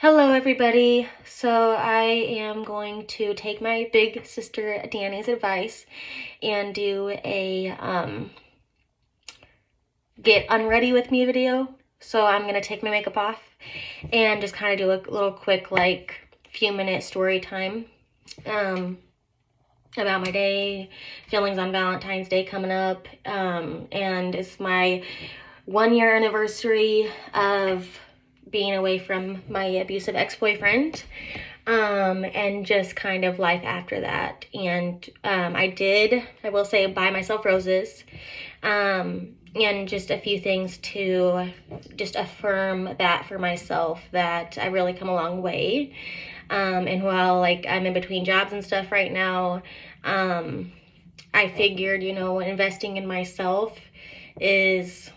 Hello everybody. So I am going to take my big sister Danny's advice and do a get unready with me video. So I'm going to take my makeup off and just kind of do a little quick like few minute story time about my day, feelings on Valentine's Day coming up, and it's my 1-year anniversary of being away from my abusive ex-boyfriend, and just kind of life after that. And I will say, buy myself roses, and just a few things to just affirm that for myself, that I really come a long way. And while like I'm in between jobs and stuff right now, I figured, investing in myself is,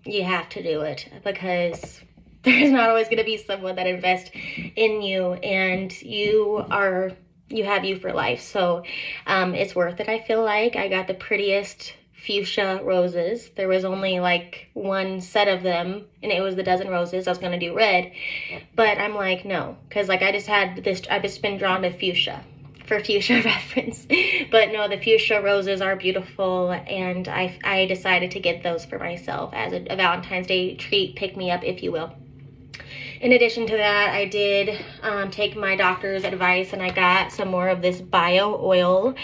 you have to do it, because there's not always going to be someone that invests in you, and you have you for life. So it's worth it. I feel like I got the prettiest fuchsia roses. There was only like one set of them, and it was the dozen roses. I was going to do red, but I'm like, no, because like I've just been drawn to fuchsia for fuchsia reference. But no, the fuchsia roses are beautiful, and I decided to get those for myself as a Valentine's Day treat, pick me up, if you will. In addition to that, I did take my doctor's advice, and I got some more of this bio oil.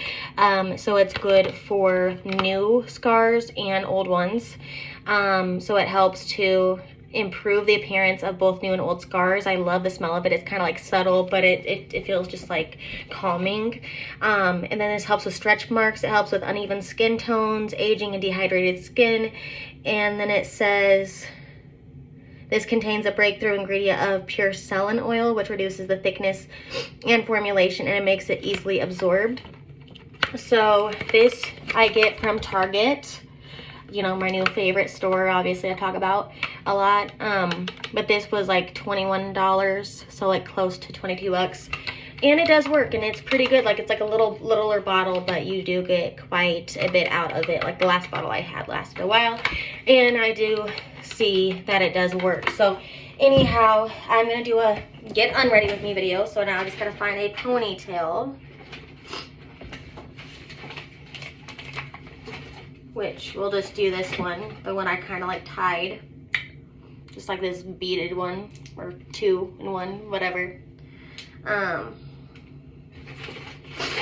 So it's good for new scars and old ones. So it helps to improve the appearance of both new and old scars. I love the smell of it. It's kind of like subtle, but it feels just like calming. And then this helps with stretch marks. It helps with uneven skin tones, aging and dehydrated skin. And then it says, this contains a breakthrough ingredient of pure selene oil, which reduces the thickness and formulation, and it makes it easily absorbed. So this I get from Target, my new favorite store, obviously I talk about a lot. But this was like $21, so like close to 22 bucks. And it does work, and it's pretty good. Like, it's like a littler bottle, but you do get quite a bit out of it. Like the last bottle I had lasted a while, and I do see that it does work. So anyhow, I'm gonna do a get unready with me video. So now I just gotta find a ponytail, which we'll just do this one, the one I kind of like tied, just like this beaded one, or 2 in 1, whatever.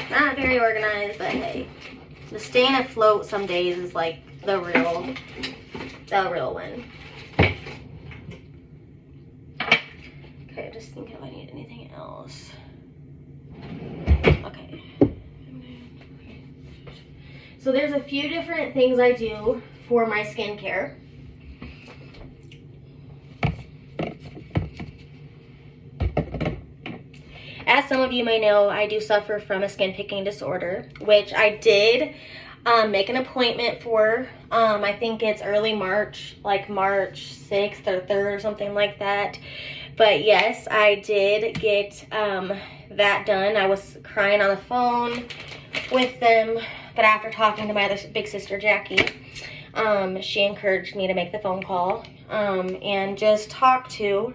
Not very organized, but hey, the staying afloat some days is like the real win. Okay, just thinking if I need anything else. Okay. So there's a few different things I do for my skincare. As some of you may know, I do suffer from a skin picking disorder, which I did make an appointment for. I think it's early March, like March 6th or 3rd or something like that. But yes, I did get that done. I was crying on the phone with them, but after talking to my other big sister, Jackie, she encouraged me to make the phone call and just talk to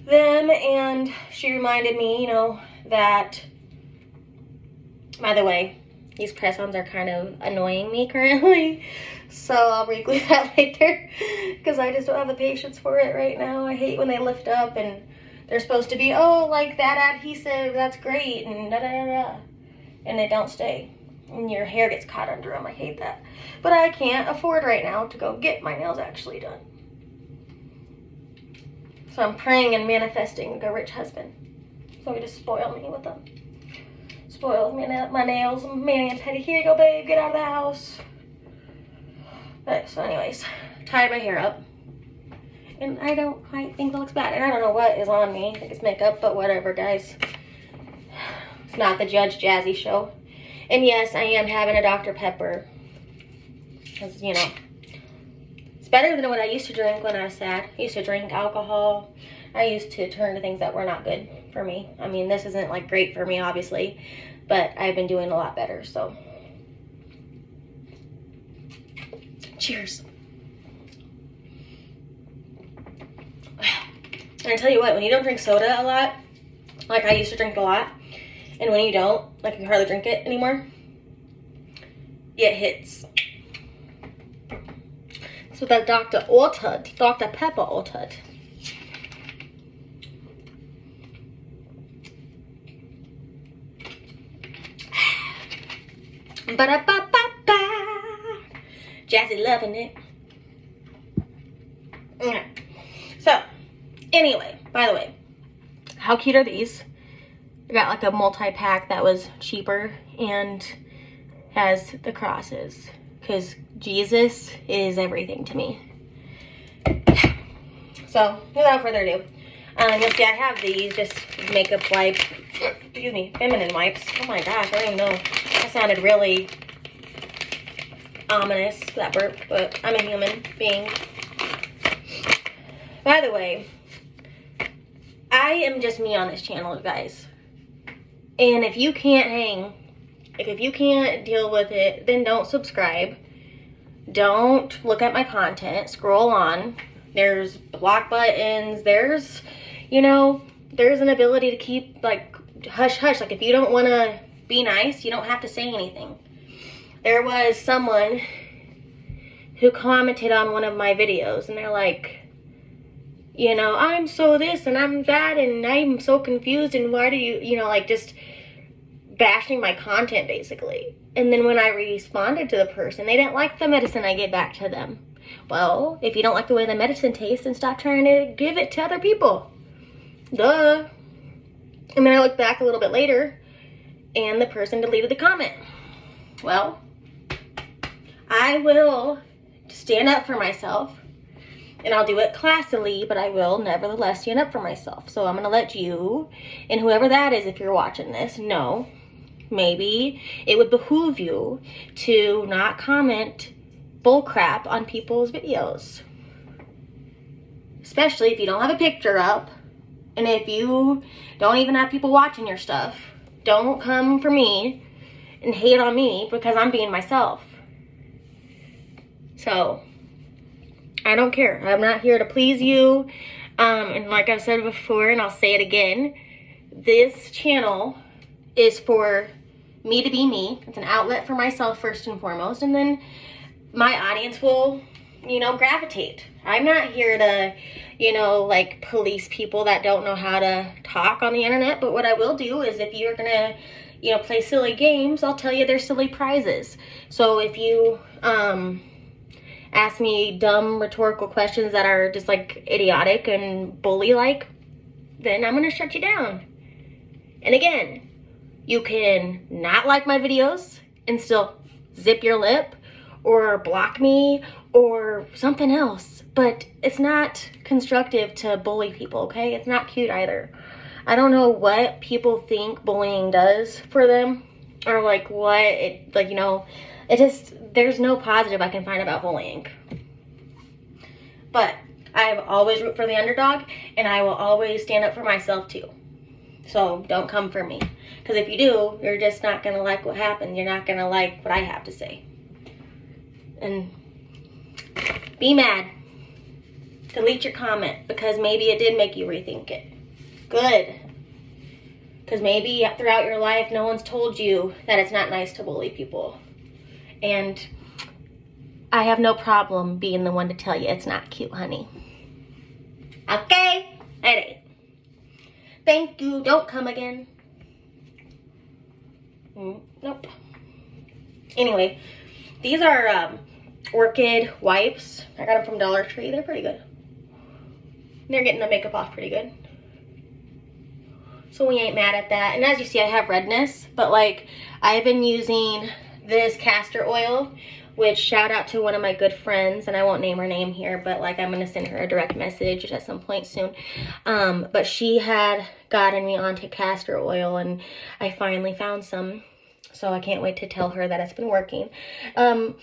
them. And she reminded me, that, by the way, these press-ons are kind of annoying me currently, so I'll reglue that later, because I just don't have the patience for it right now. I hate when they lift up and they're supposed to be, oh, like that adhesive, that's great, and da-da-da-da, and they don't stay, and your hair gets caught under them. I hate that. But I can't afford right now to go get my nails actually done. So I'm praying and manifesting a rich husband, so he just spoil me with them. Spoil me my nails. Man, here you go, babe, get out of the house. But, so anyways, tied my hair up, and I don't quite think it looks bad. And I don't know what is on me. I think it's makeup, but whatever, guys. It's not the Judge Jazzy show. And yes, I am having a Dr. Pepper, because, it's better than what I used to drink when I was sad. I used to drink alcohol. I used to turn to things that were not good for me. I mean, this isn't like great for me, obviously, but I've been doing a lot better, so. Cheers. And I tell you what, when you don't drink soda a lot, like I used to drink a lot, and when you don't, like you hardly drink it anymore, it hits. So that Dr. Oathood, Dr. Pepper Oathood. Ba-da-ba-ba-ba. Jazzy loving it. Okay. So, anyway, by the way, how cute are these? I got like a multi-pack that was cheaper and has the crosses because Jesus is everything to me. So, without further ado, you'll see I have these just makeup wipes, excuse me, feminine wipes. Oh my gosh, I don't even know. That sounded really ominous, that burp, but I'm a human being. By the way, I am just me on this channel, guys. And if you can't hang, if you can't deal with it, then don't subscribe. Don't look at my content. Scroll on. There's block buttons. There's, you know, there's an ability to keep, like, hush hush. Like, if you don't want to be nice, you don't have to say anything. There was someone who commented on one of my videos, and they're like, you know, I'm so this and I'm that and I'm so confused and why do you know, like just bashing my content basically. And then when I responded to the person, they didn't like the medicine I gave back to them. Well, if you don't like the way the medicine tastes, then stop trying to give it to other people. Duh. And then I looked back a little bit later and the person deleted the comment. Well, I will stand up for myself. And I'll do it classily, but I will nevertheless stand up for myself. So I'm going to let you, and whoever that is, if you're watching this, know maybe it would behoove you to not comment bullcrap on people's videos. Especially if you don't have a picture up, and if you don't even have people watching your stuff. Don't come for me and hate on me because I'm being myself. So I don't care. I'm not here to please you. And like I've said before, and I'll say it again, this channel is for me to be me. It's an outlet for myself first and foremost. And then my audience will, you know, gravitate. I'm not here to, you know, like police people that don't know how to talk on the internet. But what I will do is if you're going to, you know, play silly games, I'll tell you there's silly prizes. So if you, ask me dumb rhetorical questions that are just like idiotic and bully-like, then I'm gonna shut you down. And again, you can not like my videos and still zip your lip or block me or something else, but it's not constructive to bully people, okay? It's not cute either. I don't know what people think bullying does for them or like what it, like, you know, it just, there's no positive I can find about bullying. But I've always root for the underdog, and I will always stand up for myself too. So don't come for me. Because if you do, you're just not going to like what happened. You're not going to like what I have to say. And be mad. Delete your comment, because maybe it did make you rethink it. Good. Because maybe throughout your life, no one's told you that it's not nice to bully people. And I have no problem being the one to tell you it's not cute, honey. Okay? It ain't. Thank you. Don't come again. Nope. Anyway, these are orchid wipes. I got them from Dollar Tree. They're pretty good. They're getting the makeup off pretty good. So we ain't mad at that. And as you see, I have redness. But like, I've been using this castor oil, which shout out to one of my good friends, and I won't name her name here, but like I'm gonna send her a direct message at some point soon. But she had gotten me onto castor oil, and I finally found some, so I can't wait to tell her that it's been working. I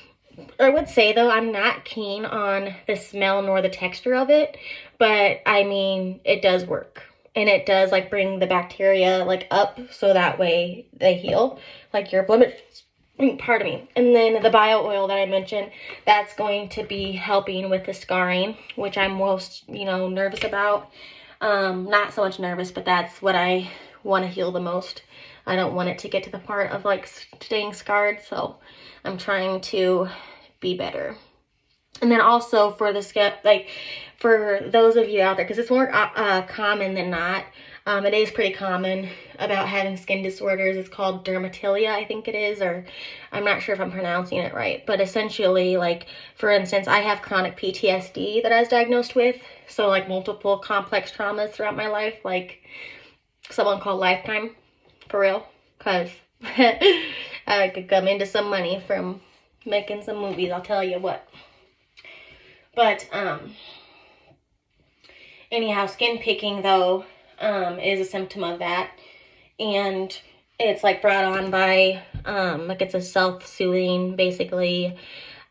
would say though, I'm not keen on the smell nor the texture of it, but I mean, it does work. And it does like bring the bacteria like up, so that way they heal, like your blemish. Pardon me. And then the bio oil that I mentioned, that's going to be helping with the scarring, which I'm most, you know, nervous about. Not so much nervous, but that's what I want to heal the most. I don't want it to get to the part of like staying scarred, so I'm trying to be better. And then also for the skin, like for those of you out there, because it's more common than not, it is pretty common about having skin disorders. It's called dermatilia, I think it is, or I'm not sure if I'm pronouncing it right. But essentially, like, for instance, I have chronic PTSD that I was diagnosed with. So, like, multiple complex traumas throughout my life, like someone called Lifetime, for real. Because I could come into some money from making some movies, I'll tell you what. But, anyhow, skin picking, though, is a symptom of that. And it's, like, brought on by, like, it's a self-soothing, basically,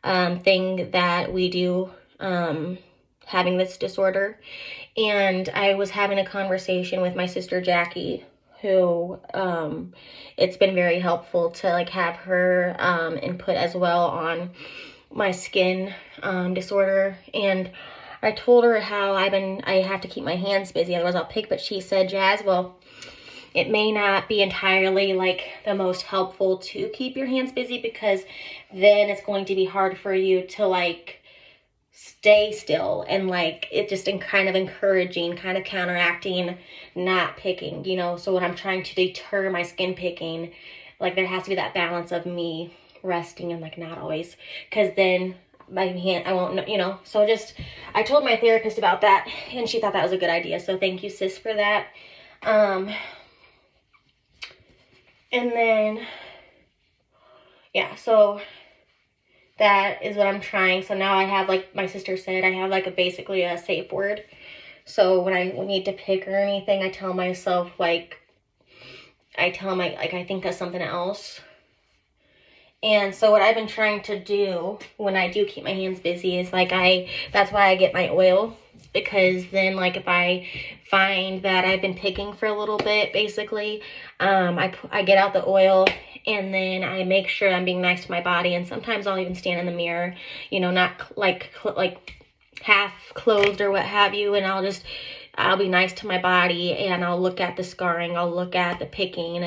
thing that we do, having this disorder. And I was having a conversation with my sister, Jackie, who, it's been very helpful to, like, have her, input as well on my skin disorder. And I told her how I have to keep my hands busy, otherwise I'll pick. But she said, Jazz, well, it may not be entirely like the most helpful to keep your hands busy, because then it's going to be hard for you to like stay still, and like it just kind of encouraging, kind of counteracting not picking, you know. So when I'm trying to deter my skin picking, like there has to be that balance of me resting and like not always, because then my hand, I won't know, you know. So just, I told my therapist about that, and she thought that was a good idea. So thank you, sis, for that. And then, yeah, so that is what I'm trying. So now I have, like my sister said, I have like basically a safe word. So when I need to pick or anything, I tell myself, like, I think of something else. And so what I've been trying to do when I do keep my hands busy is like that's why I get my oil, because then like if I find that I've been picking for a little bit, basically, I get out the oil, and then I make sure I'm being nice to my body. And sometimes I'll even stand in the mirror, you know, not like half clothed or what have you, and I'll be nice to my body, and I'll look at the scarring, I'll look at the picking,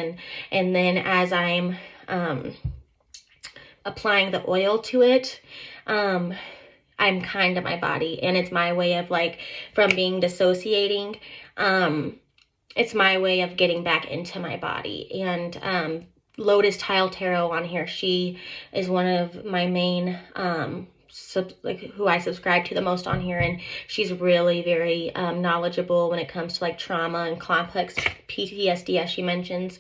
and then as I'm applying the oil to it, I'm kind to my body. And it's my way of like, from being dissociating, it's my way of getting back into my body. And Lotus Tile Tarot on here, she is one of my main who I subscribe to the most on here, and she's really very knowledgeable when it comes to like trauma and complex PTSD, as she mentions,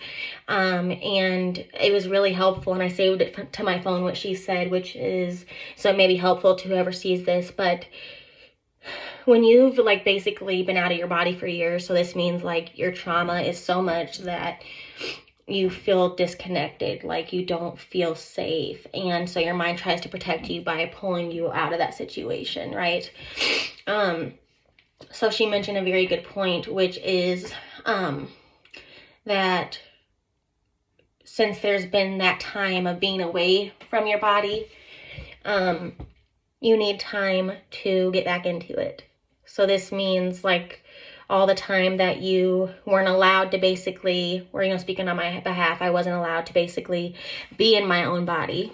and it was really helpful, and I saved it to my phone what she said, which is, so it may be helpful to whoever sees this. But when you've like basically been out of your body for years, so this means like your trauma is so much that you feel disconnected, like you don't feel safe, and so your mind tries to protect you by pulling you out of that situation, right? So she mentioned a very good point, which is that since there's been that time of being away from your body, you need time to get back into it. So this means like all the time that you weren't allowed to basically, or, you know, speaking on my behalf, I wasn't allowed to basically be in my own body.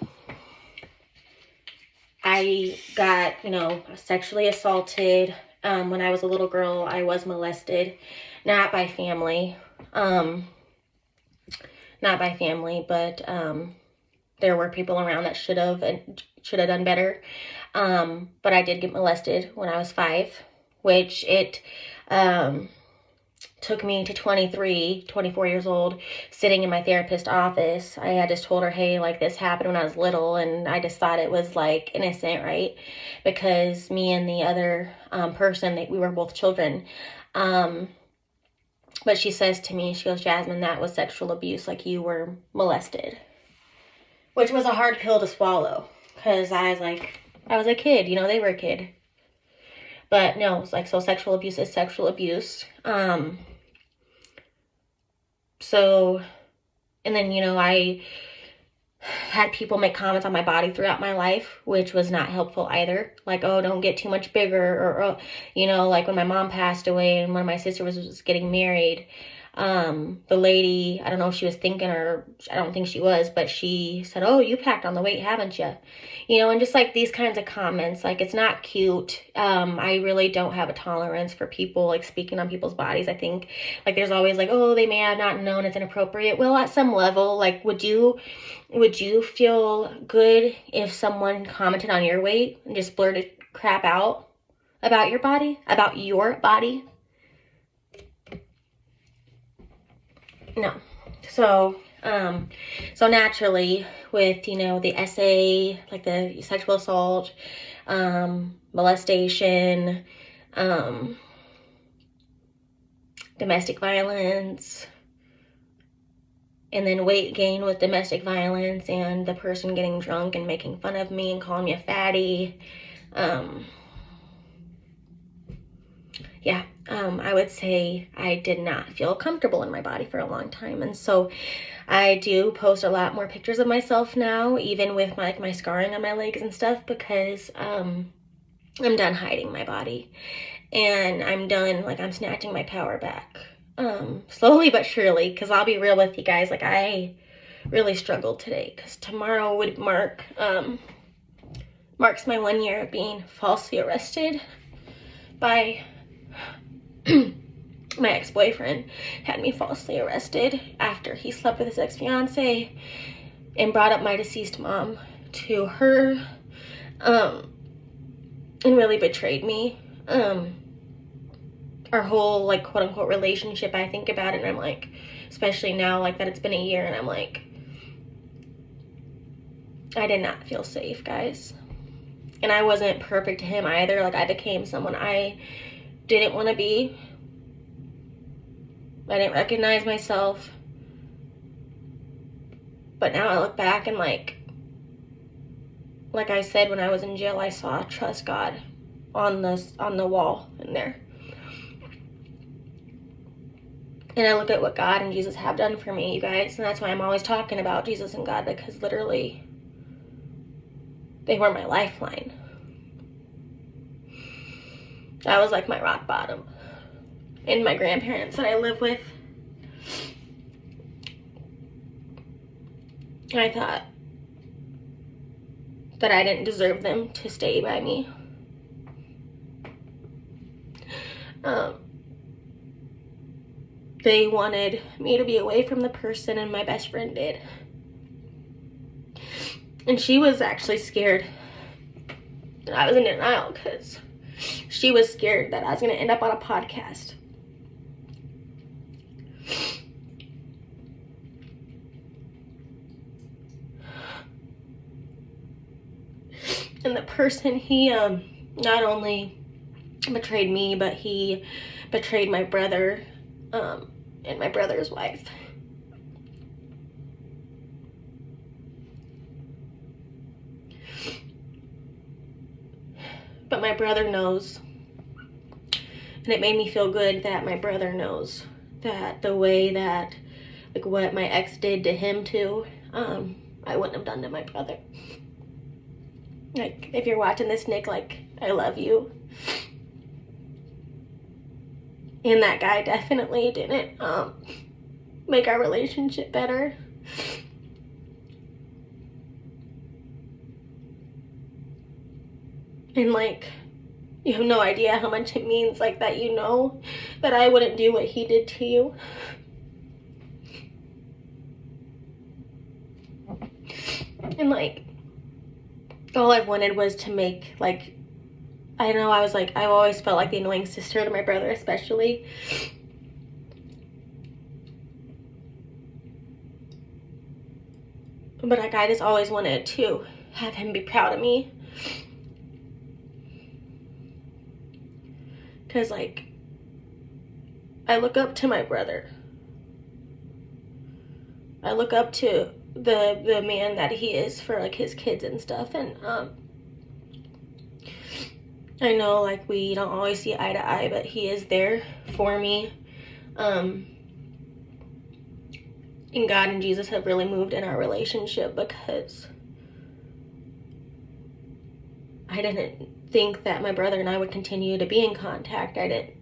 I got, you know, sexually assaulted. When I was a little girl, I was molested, not by family, but there were people around that should have done better. But I did get molested when I was 5, which it took me to 24 years old, sitting in my therapist's office. I had just told her, hey, like this happened when I was little, and I just thought it was like innocent, right? Because me and the other person, we were both children. But she says to me, she goes, Jasmine, that was sexual abuse, like you were molested. Which was a hard pill to swallow, because I was a kid, you know, they were a kid. But no, it's like, so sexual abuse is sexual abuse. So, and then, you know, I had people make comments on my body throughout my life, which was not helpful either. Like, oh, don't get too much bigger, or oh, you know, like when my mom passed away and when my sister was getting married, the lady, I don't know if she was thinking, or I don't think she was, but she said, oh, you packed on the weight, haven't you? You know, and just like these kinds of comments, like, it's not cute. I really don't have a tolerance for people like speaking on people's bodies. I think like there's always like, oh, they may have not known it's inappropriate. Well, at some level, like, would you feel good if someone commented on your weight and just blurted crap out about your body, about your body? No. So naturally, with, you know, the SA, like the sexual assault, molestation, domestic violence, and then weight gain with domestic violence, and the person getting drunk and making fun of me and calling me a fatty, I would say I did not feel comfortable in my body for a long time. And so I do post a lot more pictures of myself now, even with my scarring on my legs and stuff, because I'm done hiding my body, and I'm done, like, I'm snatching my power back, slowly but surely. Because I'll be real with you guys, like, I really struggled today, because tomorrow would marks my 1 year of being falsely arrested by my ex-boyfriend. Had me falsely arrested after he slept with his ex-fiance and brought up my deceased mom to her, and really betrayed me. Our whole, like, quote-unquote relationship, I think about it, and I'm like, especially now, like, that it's been a year, and I'm like, I did not feel safe, guys. And I wasn't perfect to him either. Like, I became someone I didn't want to be. I didn't recognize myself. But now I look back and, like I said, when I was in jail, I saw trust God on the wall in there. And I look at what God and Jesus have done for me, you guys. And that's why I'm always talking about Jesus and God, because literally they were my lifeline. That was like my rock bottom. And my grandparents that I live with, I thought that I didn't deserve them to stay by me. They wanted me to be away from the person, and my best friend did. And she was actually scared. And I was in denial, because she was scared that I was going to end up on a podcast. And the person, he not only betrayed me, but he betrayed my brother, and my brother's wife. But my brother knows, and it made me feel good that my brother knows that the way that, like, what my ex did to him too, I wouldn't have done to my brother. Like, if you're watching this, Nick, like, I love you. And that guy definitely didn't make our relationship better. And, like, you have no idea how much it means, like, that you know that I wouldn't do what he did to you. And, like, all I've wanted was to make, like, I know I was like, I've always felt like the annoying sister to my brother, especially. But, like, I just always wanted to have him be proud of me. Because, like, I look up to my brother. I look up to the man that he is for, like, his kids and stuff. And I know, like, we don't always see eye to eye, but he is there for me. And and God and Jesus have really moved in our relationship, because I didn't think that my brother and I would continue to be in contact. I didn't,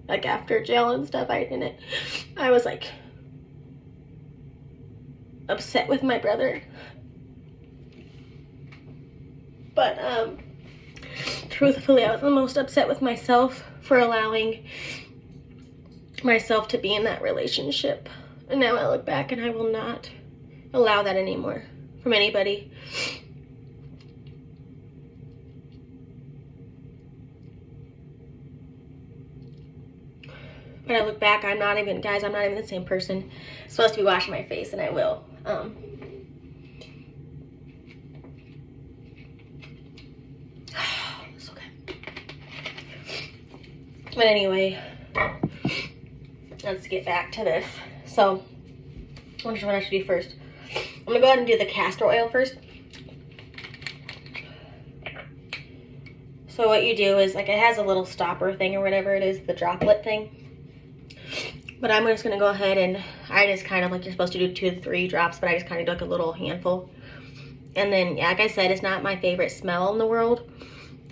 like after jail and stuff, I was like upset with my brother. But truthfully, I was the most upset with myself for allowing myself to be in that relationship. And now I look back and I will not allow that anymore from anybody. But I look back, I'm not even the same person. I'm supposed to be washing my face, and I will. It's okay. But anyway, let's get back to this. So, I wonder what I should do first. I'm gonna go ahead and do the castor oil first. So what you do is, like, it has a little stopper thing or whatever it is, the droplet thing. But I'm just gonna go ahead and I just kind of, like, you're supposed to do 2 to 3 drops, but I just kind of do like a little handful. And then, yeah, like I said, it's not my favorite smell in the world,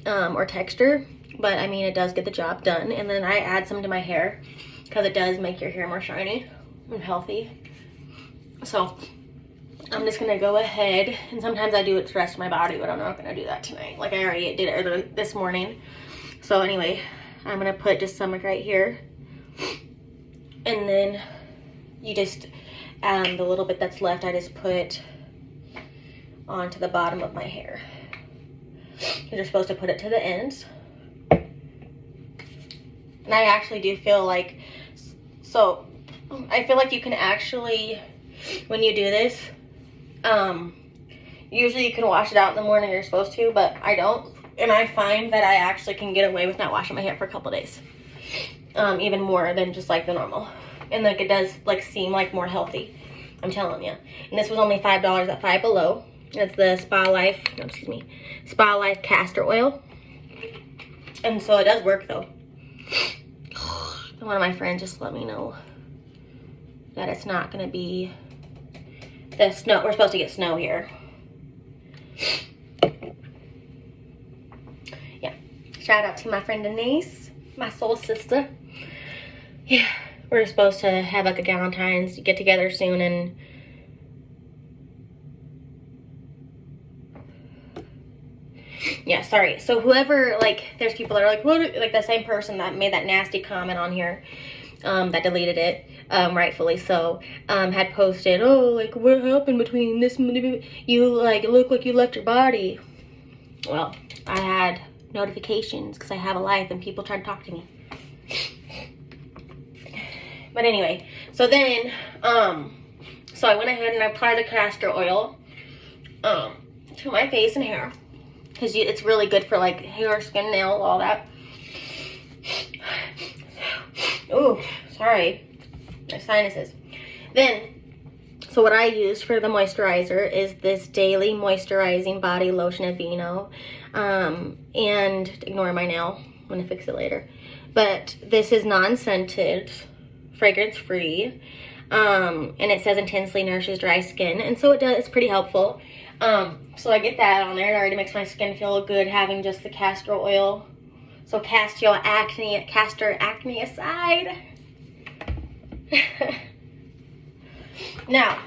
or texture, but I mean, it does get the job done. And then I add some to my hair because it does make your hair more shiny and healthy. So I'm just gonna go ahead, and sometimes I do it to the rest of my body, but I'm not gonna do that tonight. Like, I already did it earlier this morning. So anyway, I'm gonna put just some right here. And then you just, the little bit that's left, I just put onto the bottom of my hair. You're supposed to put it to the ends. And I actually do feel like, so I feel like you can actually, when you do this, usually you can wash it out in the morning, you're supposed to, but I don't. And I find that I actually can get away with not washing my hair for a couple days. Even more than just like the normal. And like, it does like seem like more healthy, I'm telling you. And this was only $5 at Five Below. It's the Spa Life castor oil. And so it does work though. One of my friends just let me know that it's not gonna be the snow. We're supposed to get snow here. Yeah, shout out to my friend Denise, my soul sister. Yeah, we're supposed to have like a Valentine's get together soon, and yeah, sorry. So whoever, like, there's people that are like, what, like the same person that made that nasty comment on here, that deleted it, rightfully so, had posted, oh, like, what happened between this, you, like, look like you left your body. Well, I had notifications because I have a life and people try to talk to me. But anyway, so then, so I went ahead and I applied the castor oil, to my face and hair, because it's really good for like hair, skin, nails, all that. Oh, sorry, my sinuses. Then, so what I use for the moisturizer is this Daily Moisturizing Body Lotion Aveeno, and ignore my nail, I'm gonna fix it later. But this is non-scented, fragrance-free, and it says intensely nourishes dry skin, and so it does. It's pretty helpful. So I get that on there. It already makes my skin feel good having just the castor oil. So castor acne aside. Now,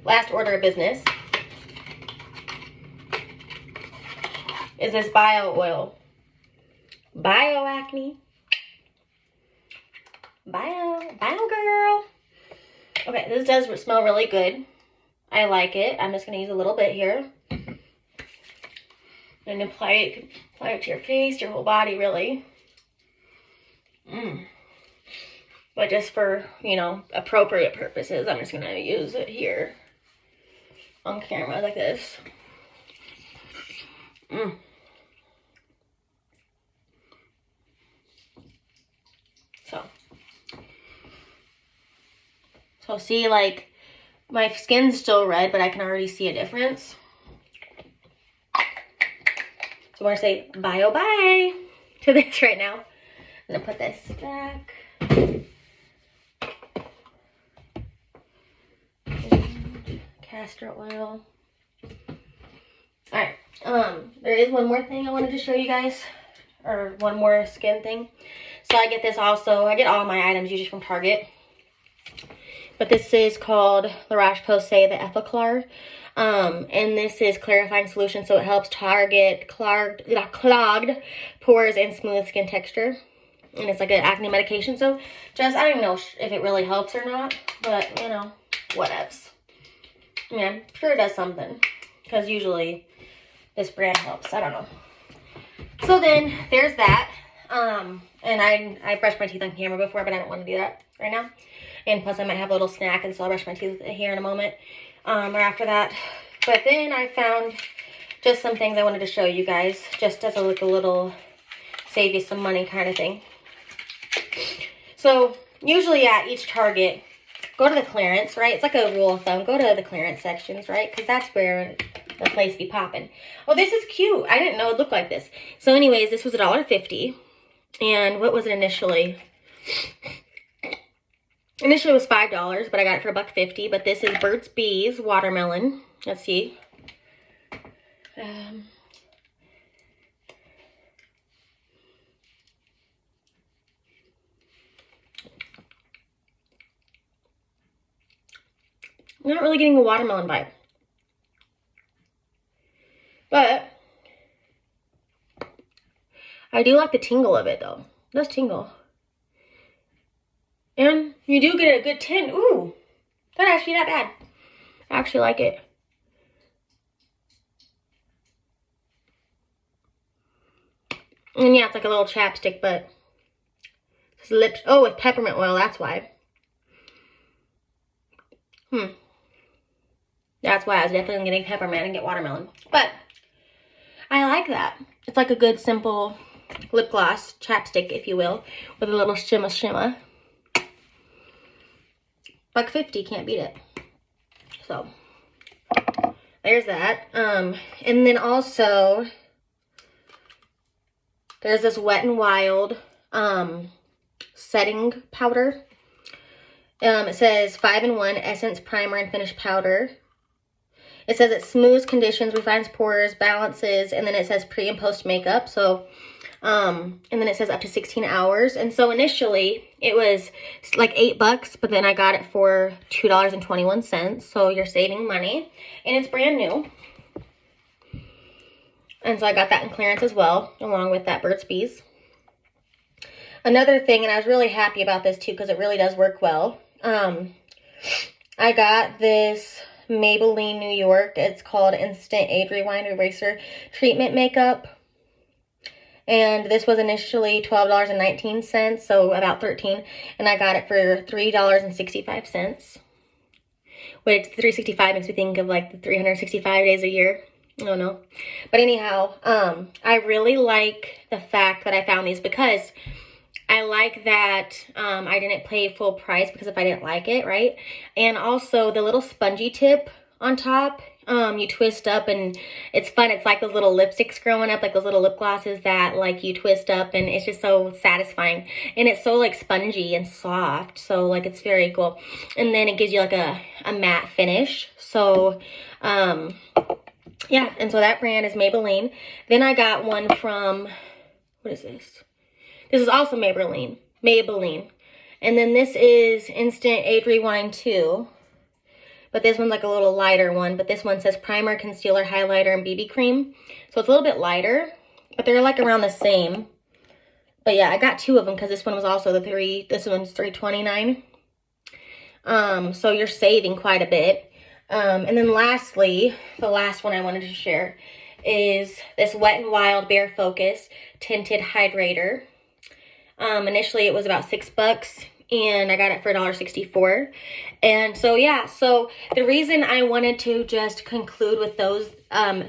last order of business is this bio oil. Bio acne. Bio girl. Okay, this does smell really good. I like it. I'm just gonna use a little bit here. And apply it to your face, your whole body, really. But just for, you know, appropriate purposes, I'm just gonna use it here on camera like this. So see, like, my skin's still red, but I can already see a difference. So I'm gonna say bye to this right now. I'm gonna put this back. castor oil. Alright, there is one more thing I wanted to show you guys, or one more skin thing. So I get this also, I get all my items usually from Target. But this is called La Roche-Posay, the Ethiclar. And this is clarifying solution, so it helps target clogged pores and smooth skin texture. And it's like an acne medication, so just, I don't even know if it really helps or not, but, you know, whatevs. Yeah, I'm sure it does something, because usually this brand helps. I don't know. So then, there's that. And I brushed my teeth on camera before, but I don't want to do that right now. And plus, I might have a little snack, and so I'll brush my teeth here in a moment, or after that. But then I found just some things I wanted to show you guys, just as a little save you some money kind of thing. So, usually at each Target, go to the clearance, right? It's like a rule of thumb. Go to the clearance sections, right? Because that's where the place be popping. Oh, this is cute. I didn't know it looked like this. So anyways, this was $1.50. And what was it initially? Initially it was $5, but I got it for $1.50. But this is Burt's Bees watermelon. Let's see. I'm not really getting a watermelon vibe. But I do like the tingle of it, though. It does tingle. And you do get a good tint. Ooh, that's actually not bad. I actually like it. And yeah, it's like a little chapstick, but it's lips. Oh, with peppermint oil, that's why. That's why I was definitely getting peppermint and get watermelon. But I like that. It's like a good, simple lip gloss, chapstick, if you will, with a little shimmer. $1.50, can't beat it. So, there's that. And then also, there's this Wet n Wild setting powder. It says 5-in-1 Essence Primer and Finish Powder. It says it smooths conditions, refines pores, balances, and then it says pre and post makeup. So, and then it says up to 16 hours. And so initially it was like $8, but then I got it for $2.21. So you're saving money, and it's brand new. And so I got that in clearance as well, along with that Burt's Bees. Another thing, and I was really happy about this too, because it really does work well. I got this Maybelline New York. It's called Instant Age Rewind Eraser Treatment Makeup. And this was initially $12.19, so about $13. And I got it for $3.65. Which $3.65 makes me think of like the 365 days a year. I don't know. But anyhow, I really like the fact that I found these, because I like that I didn't pay full price, because if I didn't like it, right? And also the little spongy tip on top, you twist up, and it's fun. It's like those little lipsticks growing up, like those little lip glosses that like you twist up, and it's just so satisfying. And it's so like spongy and soft, so like it's very cool. And then it gives you like a matte finish. So yeah, and so that brand is Maybelline. Then I got one from, what is this? This is also Maybelline. And then this is Instant Age Rewind 2. But this one's like a little lighter one. But this one says primer, concealer, highlighter, and BB cream. So it's a little bit lighter. But they're like around the same. But yeah, I got two of them, because this one was also this one's $3.29. So you're saving quite a bit. And then lastly, the last one I wanted to share is this Wet n Wild Bare Focus Tinted Hydrator. Initially it was about $6, and I got it for $1.64. And so yeah, so the reason I wanted to just conclude with those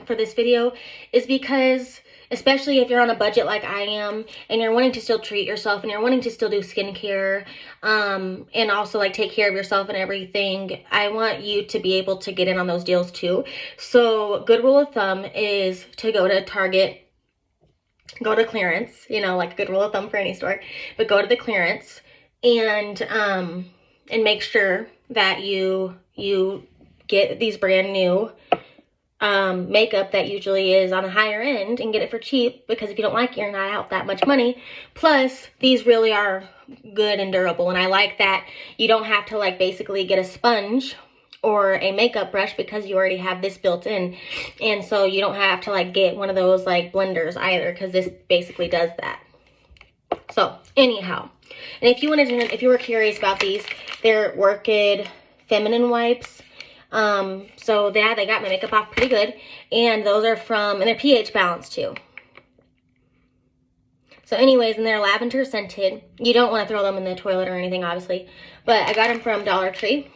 for this video is because, especially if you're on a budget like I am, and you're wanting to still treat yourself, and you're wanting to still do skincare, and also like take care of yourself and everything, I want you to be able to get in on those deals too. So good rule of thumb is to go to Target, go to clearance, you know, like a good rule of thumb for any store, but go to the clearance and make sure that you get these brand new makeup that usually is on a higher end and get it for cheap, because if you don't like it, you're not out that much money. Plus, these really are good and durable, and I like that you don't have to like basically get a sponge or a makeup brush because you already have this built in, and so you don't have to like get one of those like blenders either, because this basically does that. So anyhow, and if you wanted to, if you were curious about these, they're Orchid feminine wipes. So they got my makeup off pretty good, and those are from, and they're pH balanced too. So anyways, and they're lavender scented. You don't want to throw them in the toilet or anything, obviously, but I got them from Dollar Tree.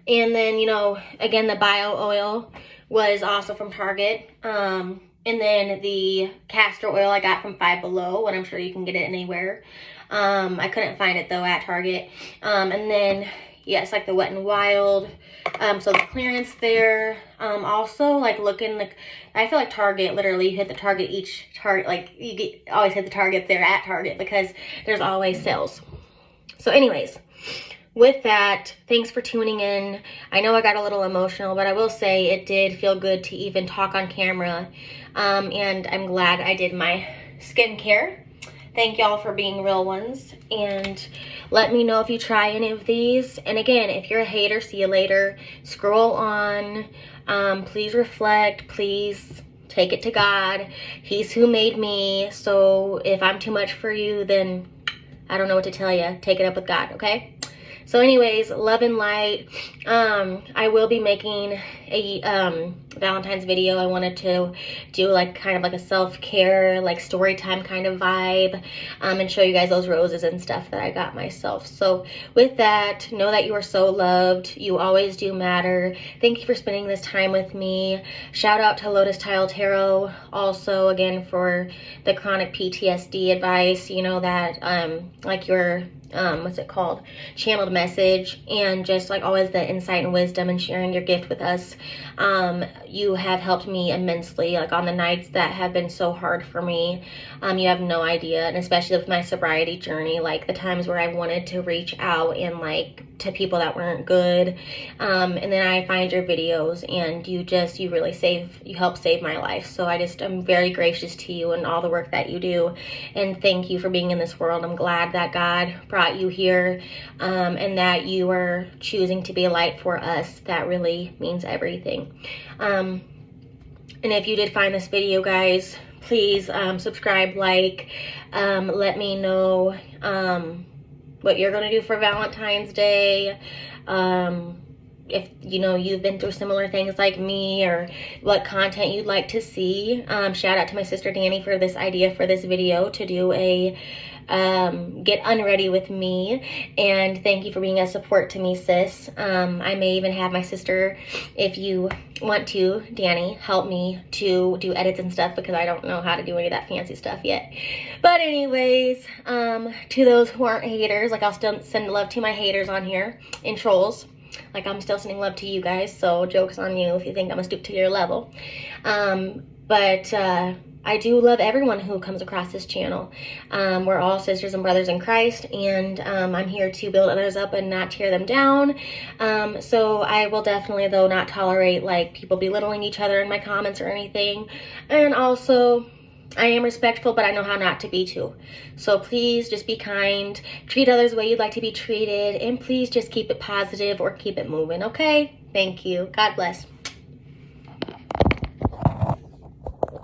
And then, you know, again, the bio oil was also from Target. And then the castor oil I got from Five Below, and I'm sure you can get it anywhere. I couldn't find it though at Target. And then, yes, like the Wet n Wild. So the clearance there. Also, like looking like, I feel like Target, literally you hit the Target like you always hit the Target there at Target, because there's always sales. So anyways, with that, thanks for tuning in. I know I got a little emotional, but I will say it did feel good to even talk on camera. And I'm glad I did my skincare. Thank y'all for being real ones, and let me know if you try any of these. And again, if you're a hater, see you later. Scroll on. Please reflect. Please take it to God. He's who made me. So if I'm too much for you, then I don't know what to tell you. Take it up with God, okay? So anyways, love and light. I will be making a Valentine's video. I wanted to do like kind of like a self-care, like story time kind of vibe, and show you guys those roses and stuff that I got myself. So with that, know that you are so loved. You always do matter. Thank you for spending this time with me. Shout out to Lotus Tarot also, again, for the chronic PTSD advice. You know that like your what's it called, channeled message, and just like always the insight and wisdom and sharing your gift with us. You have helped me immensely, like on the nights that have been so hard for me. You have no idea, and especially with my sobriety journey, like the times where I wanted to reach out and like to people that weren't good, and then I find your videos, and you really help save my life. So I'm very gracious to you and all the work that you do, and thank you for being in this world. I'm glad that God brought you here, and that you are choosing to be a light for us. That really means everything. And if you did find this video, guys, please subscribe, like, let me know what you're gonna do for Valentine's Day. If you know you've been through similar things like me, or what content you'd like to see. Shout out to my sister Danny for this idea for this video to do a get unready with me, and thank you for being a support to me, sis. I may even have my sister, if you want to, Danny, help me to do edits and stuff, because I don't know how to do any of that fancy stuff yet. But anyways, to those who aren't haters, like I'll still send love to my haters on here, and trolls. Like I'm still sending love to you guys, so joke's on you if you think I'm gonna stoop to your level. But I do love everyone who comes across this channel. We're all sisters and brothers in Christ, and I'm here to build others up and not tear them down. So I will definitely, though, not tolerate like people belittling each other in my comments or anything. And also, I am respectful, but I know how not to be too. So please just be kind, treat others the way you'd like to be treated, and please just keep it positive or keep it moving, okay? Thank you. God bless.